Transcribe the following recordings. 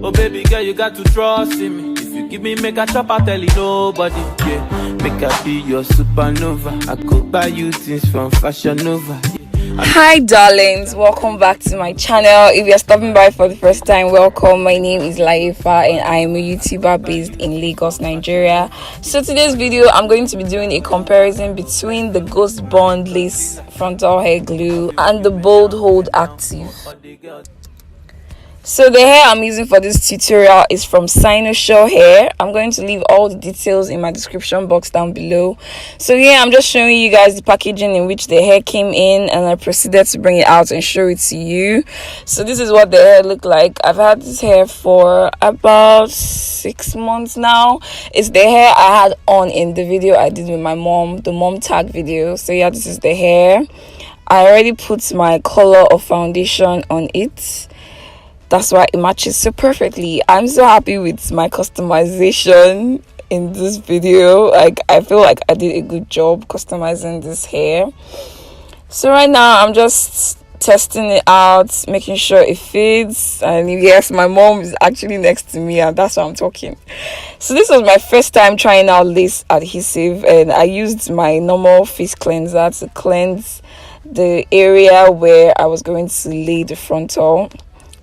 Oh baby girl, you got to trust in me. If you give me make a chop, I'll tell you nobody. Yeah, make I be your supernova. I go buy you things from Fashion Nova. Hi darlings, welcome back to my channel. If you're stopping by for the first time, welcome. My name is Laifa and I am a YouTuber based in Lagos, Nigeria. So today's video, I'm going to be doing a comparison between the Ghost Bond Lace Frontal Hair Glue and the Bold Hold Active. So the hair I'm using for this tutorial is from Cynosure Hair. I'm going to leave all the details in my description box down below. So yeah, I'm just showing you guys the packaging in which the hair came in, and I proceeded to bring it out and show it to you. So this is what the hair looked like. I've had this hair for about 6 months now. It's the hair I had on in the video I did with my mom, the mom tag video. So yeah, this is the hair. I already put my color of foundation on it. That's why it matches so perfectly. I'm so happy with my customization in this video. Like, I feel like I did a good job customizing this hair. So right now I'm just testing it out, making sure it fits. And yes, my mom is actually next to me and that's why I'm talking. So this was my first time trying out lace adhesive, and I used my normal face cleanser to cleanse the area where I was going to lay the frontal.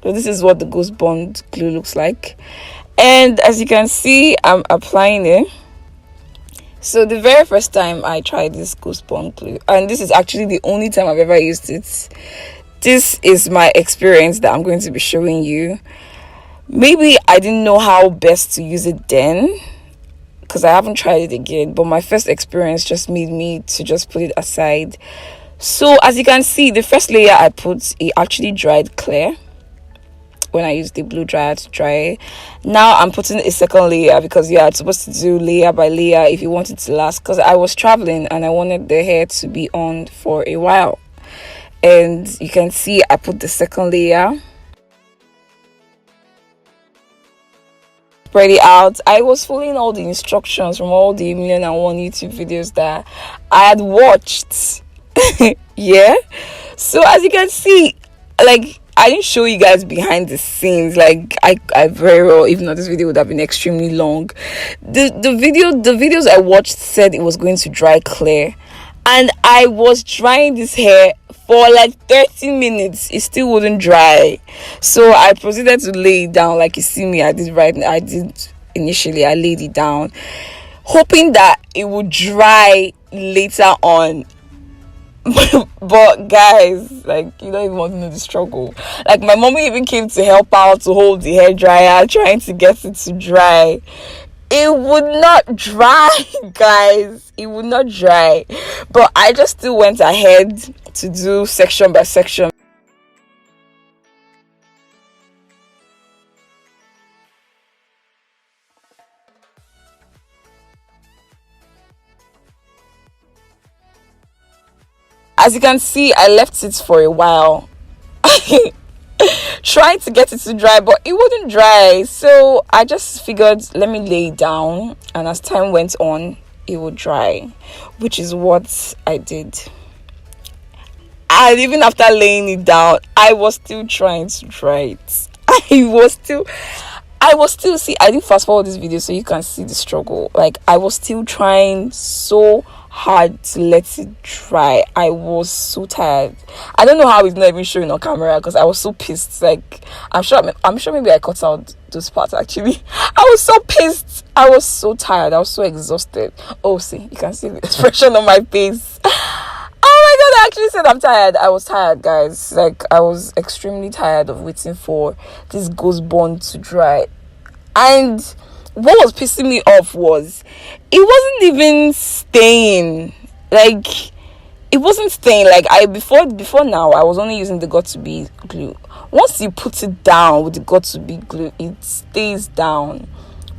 So this is what the Ghost Bond glue looks like, and as you can see, I'm applying it. So the very first time I tried this Ghost Bond glue, and this is actually the only time I've ever used it, this is my experience that I'm going to be showing you. Maybe I didn't know how best to use it then, because I haven't tried it again, but my first experience just made me to just put it aside. So as you can see, the first layer I put, it actually dried clear when I used the blow dryer to dry it. Now I'm putting a second layer because yeah, it's supposed to do layer by layer if you want it to last, because I was traveling and I wanted the hair to be on for a while. And you can see I put the second layer, spread it out. I was following all the instructions from all the 1,000,001 YouTube videos that I had watched. Yeah, so as you can see, like, I didn't show you guys behind the scenes. Like, I very well, if not, this video would have been extremely long. The videos I watched said it was going to dry clear, and I was drying this hair for like 30 minutes. It still wouldn't dry, so I proceeded to lay it down like you see me. I did initially. I laid it down hoping that it would dry later on. But guys, like, you don't even want to know the struggle. Like, my mommy even came to help out to hold the hair dryer, trying to get it to dry. It would not dry, guys. It would not dry. But I just still went ahead to do section by section. As you can see, I left it for a while trying to get it to dry, but it wouldn't dry. So I just figured, let me lay it down, and as time went on, it would dry, which is what I did. And even after laying it down, I was still trying to dry it. I was still see, I didn't fast forward this video so you can see the struggle. Like, I was still trying so hard to let it dry. I was so tired. I don't know how it's not even showing on camera because I was so pissed. Like, I'm sure maybe I cut out those parts actually. I was so pissed. I was so tired. I was so exhausted. Oh, see, you can see the expression on my face. Oh my god, I actually said I'm tired. I was tired, guys. Like, I was extremely tired of waiting for this Ghost Bond to dry. And what was pissing me off was it wasn't even staying. Like, it wasn't staying. Like, before now, I was only using the got2b glue. Once you put it down with the got2b glue, it stays down.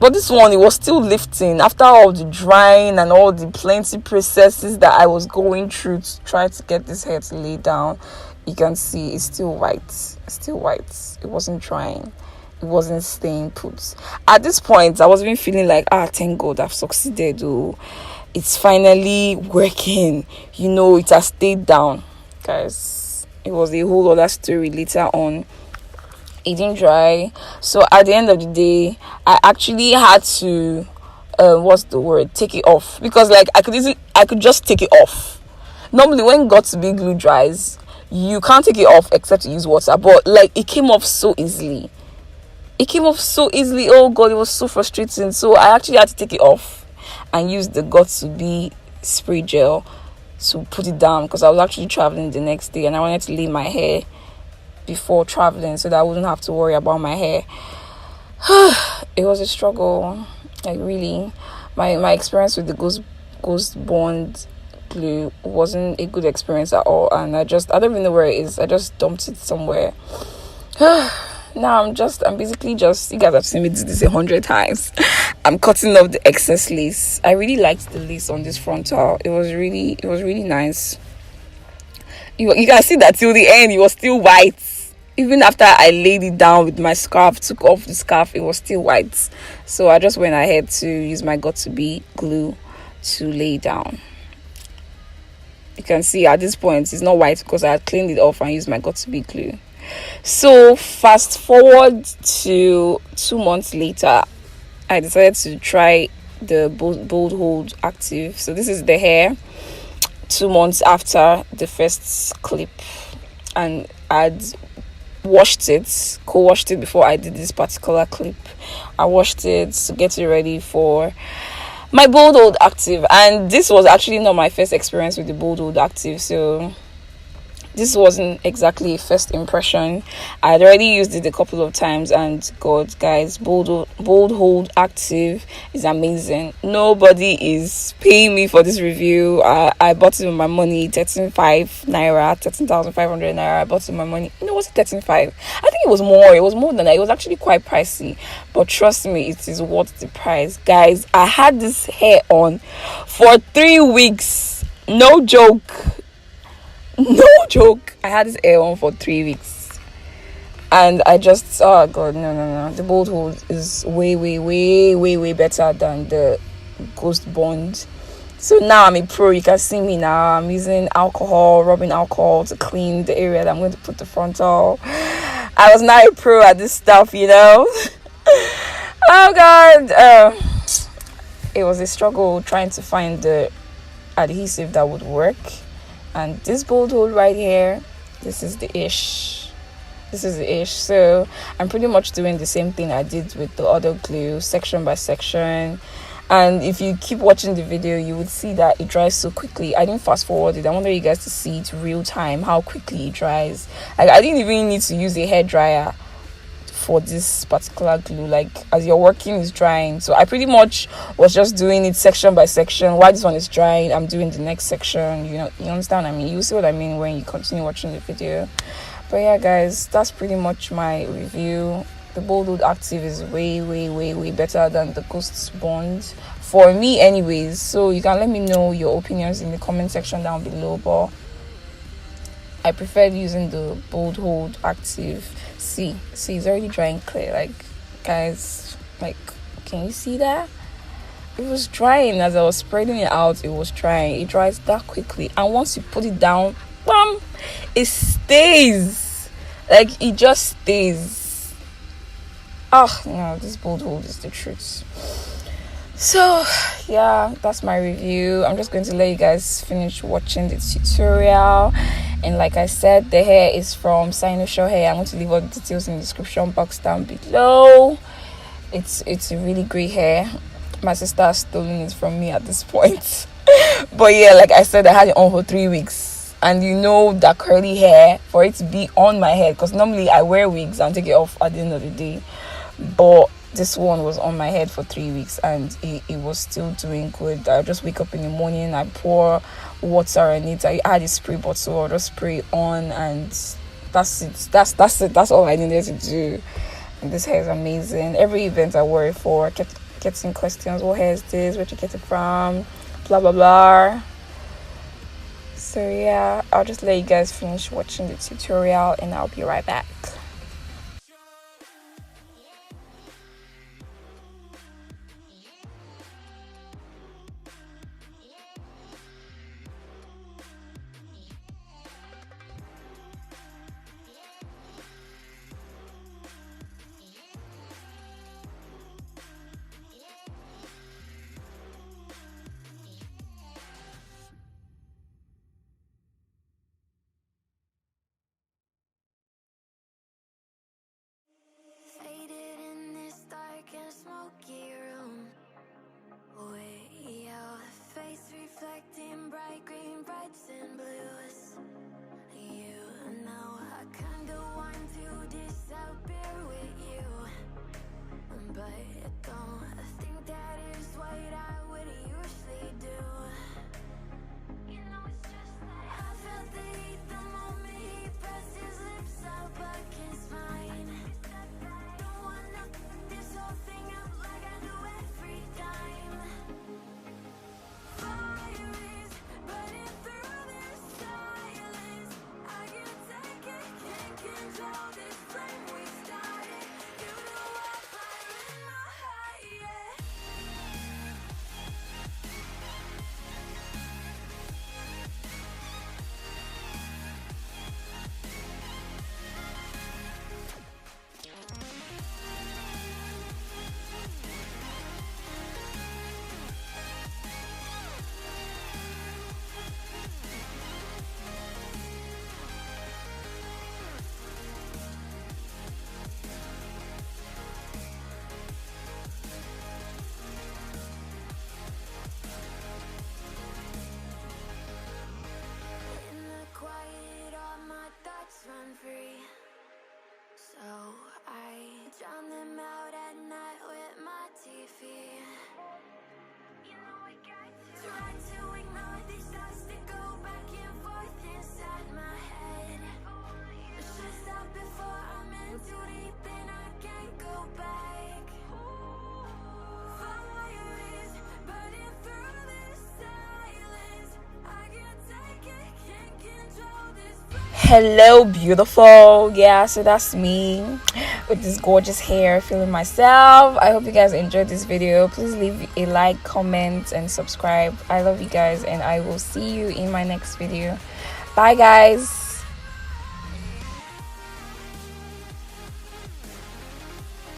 But this one, it was still lifting after all the drying and all the plenty processes that I was going through to try to get this hair to lay down. You can see it's still white. It's still white. It wasn't drying. It wasn't staying put. At this point, I was even feeling like, thank God, I've succeeded. Oh, it's finally working. You know, it has stayed down. Guys, it was a whole other story later on. it didn't dry. So at the end of the day, I actually had to what's the word, take it off, because like I could just take it off. Normally when got to be glue dries, you can't take it off except to use water, but like it came off so easily. Oh god, it was so frustrating. So I actually had to take it off and use the got to be spray gel to put it down, because I was actually traveling the next day and I wanted to lay my hair before traveling so that I wouldn't have to worry about my hair. It was a struggle, like really. My experience with the ghost bond glue wasn't a good experience at all, and I don't even know where it is. I just dumped it somewhere. Now I'm basically just, you guys have seen me do this 100 times. I'm cutting off the excess lace. I really liked the lace on this frontal. It was really nice. You guys see that till the end it was still white. Even after I laid it down with my scarf, took off the scarf, it was still white. So I just went ahead to use my got to be glue to lay down. You can see at this point it's not white because I had cleaned it off and used my got to be glue. So fast forward to 2 months later, I decided to try the bold hold active. So this is the hair 2 months after the first clip, and I'd washed it, co-washed it before I did this particular clip. I washed it to get it ready for my bold hold active, and this was actually not my first experience with the bold hold active, so this wasn't exactly a first impression. I'd already used it a couple of times, and god guys, bold hold active is amazing. Nobody is paying me for this review. I bought it with my money, 13,500 naira, 13,500 naira. I bought it with my money. No, was it 13,500? I think it was more than that. It was actually quite pricey, but trust me, it is worth the price. Guys, I had this hair on for 3 weeks. No joke. I had this hair on for 3 weeks, and I just, oh god, no, the bold hold is way better than the ghost bond. So now I'm a pro. You can see me now. I'm using rubbing alcohol to clean the area that I'm going to put the frontal. I was not a pro at this stuff, Oh god, it was a struggle trying to find the adhesive that would work. And this bold hold right here, this is the ish. So I'm pretty much doing the same thing I did with the other glue, section by section. And if you keep watching the video, you would see that it dries so quickly. I didn't fast forward it. I wanted you guys to see it real time, how quickly it dries. Like, I didn't even need to use a hair dryer for this particular glue. Like, as you're working, it's drying. So I pretty much was just doing it section by section. While this one is drying, I'm doing the next section. You understand what I mean? You see what I mean when you continue watching the video. But yeah guys, that's pretty much my review. The bold hold active is way better than the ghost bond for me anyways. So you can let me know your opinions in the comment section down below, but I preferred using the bold hold active. See, it's already drying clear. Like, guys, like, can you see that? It was drying as I was spreading it out. It was drying. It dries that quickly, and once you put it down, bam, it stays. Like, it just stays. Oh no, this bold hold is the truth. So yeah, that's my review. I'm just going to let you guys finish watching the tutorial. And like I said, the hair is from Cynosure Hair. I'm going to leave all the details in the description box down below. It's a really great hair. My sister has stolen it from me at this point. But yeah, like I said, I had it on for 3 weeks. And you know that curly hair, for it to be on my head, because normally I wear wigs and take it off at the end of the day, but this one was on my head for 3 weeks and it was still doing good. I just wake up in the morning, I pour water on it, I add a spray bottle, I'll just spray on, and that's it. That's all I needed to do. And this hair is amazing. Every event I wear it for, I kept getting questions, what hair is this, where'd you get it from, blah blah blah. So yeah, I'll just let you guys finish watching the tutorial and I'll be right back. Hello beautiful, yeah, so that's me with this gorgeous hair, feeling myself. I hope you guys enjoyed this video. Please leave a like, comment, and subscribe. I love you guys, and I will see you in my next video. Bye guys.